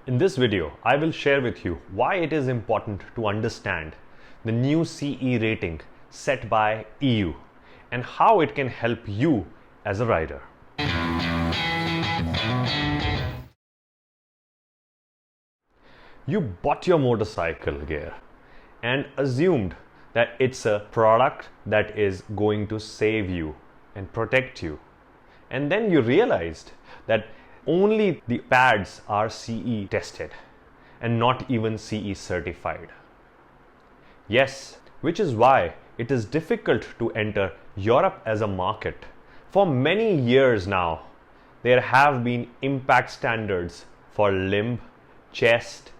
In this video, I will share with you why it is important to understand the new CE rating set by EU and how it can help you as a rider. You bought your motorcycle gear and assumed that it's a product that is going to save you and protect you. And then you realized that only the pads are CE tested and not even CE certified. Yes, which is why it is difficult to enter Europe as a market. For many years now, there have been impact standards for limb, chest,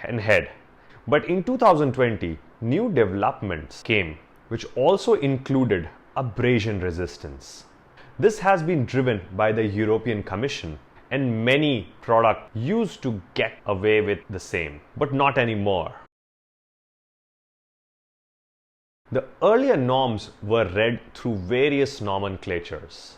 and head. But in 2020, new developments came which also included abrasion resistance. This has been driven by the European Commission, and many products used to get away with the same, but not anymore. The earlier norms were read through various nomenclatures,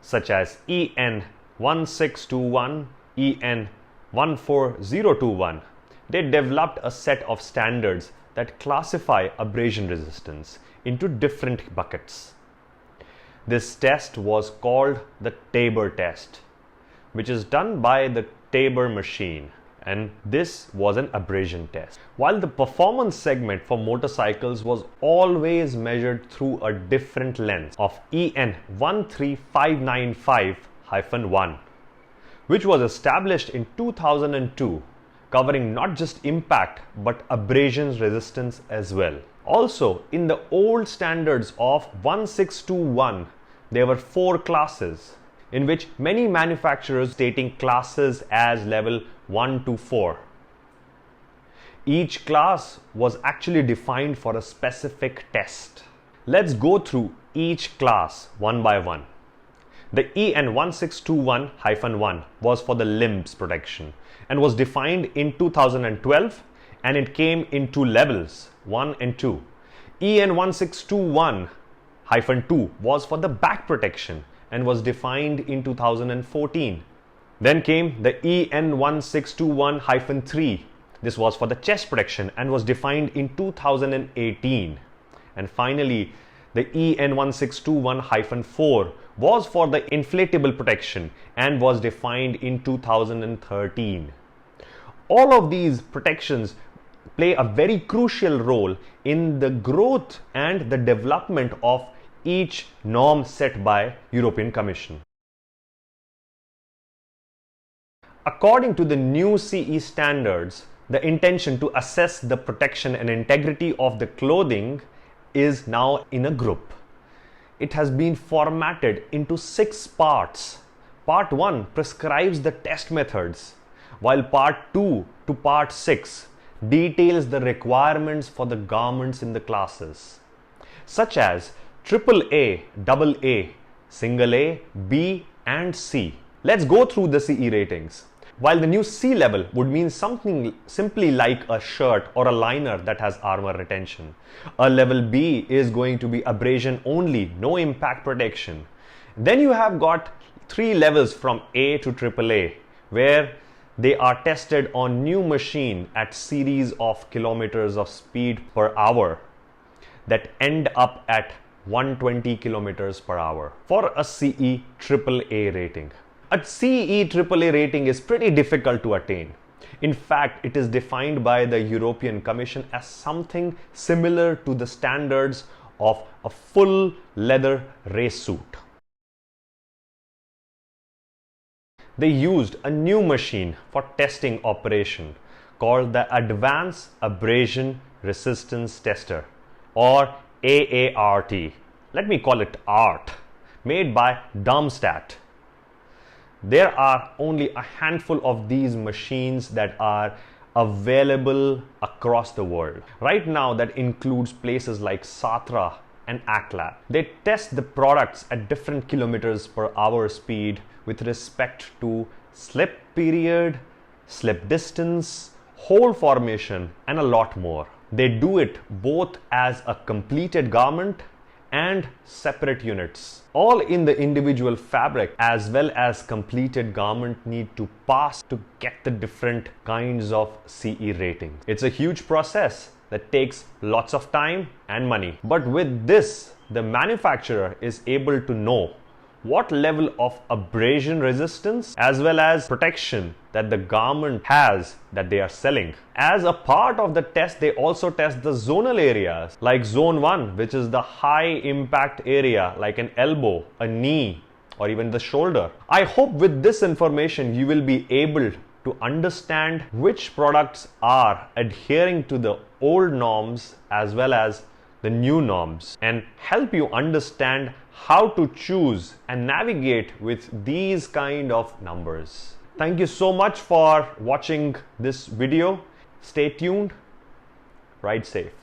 such as EN 1621, EN 14021. They developed a set of standards that classify abrasion resistance into different buckets. This test was called the Tabor test, which is done by the Tabor machine, and this was an abrasion test. While the performance segment for motorcycles was always measured through a different lens of EN 13595-1, which was established in 2002, covering not just impact but abrasion resistance as well. Also, in the old standards of 1621, there were 4 classes, in which many manufacturers stating classes as level 1 to 4. Each class was actually defined for a specific test. Let's go through each class one by one. The EN 1621-1 was for the limbs protection and was defined in 2012, and it came in 2 levels, 1 and 2. EN 1621-2 was for the back protection and was defined in 2014. Then came the EN 1621-3. This was for the chest protection and was defined in 2018. And finally, the EN 1621-4 was for the inflatable protection and was defined in 2013. All of these protections play a very crucial role in the growth and the development of each norm set by European Commission. According to the new CE standards, the intention to assess the protection and integrity of the clothing is now in a group. It has been formatted into 6 parts. Part 1 prescribes the test methods, while Part 2 to Part 6 details the requirements for the garments in the classes, such as AAA, AA, single A, B, and C. Let's go through the CE ratings. While the new C level would mean something simply like a shirt or a liner that has armor retention, a level B is going to be abrasion only, no impact protection. Then you have got 3 levels from A to AAA, where they are tested on new machine at series of kilometers of speed per hour that end up at 120 kilometers per hour for a CE AAA rating. A CE AAA rating is pretty difficult to attain. In fact, it is defined by the European Commission as something similar to the standards of a full leather race suit. They used a new machine for testing operation called the Advanced Abrasion Resistance Tester, or AART. Let me call it ART, made by Darmstadt. There are only a handful of these machines that are available across the world. Right now, that includes places like Satra and ACLAB. They test the products at different kilometers per hour speed with respect to slip period, slip distance, hole formation, and a lot more. They do it both as a completed garment and separate units. All in the individual fabric as well as completed garment need to pass to get the different kinds of CE rating. It's a huge process that takes lots of time and money. But with this, the manufacturer is able to know what level of abrasion resistance as well as protection that the garment has that they are selling. As a part of the test, they also test the zonal areas like zone 1, which is the high impact area like an elbow, a knee, or even the shoulder. I hope with this information you will be able to understand which products are adhering to the old norms as well as the new norms, and help you understand how to choose and navigate with these kind of numbers. Thank you so much for watching this video. Stay tuned, ride safe.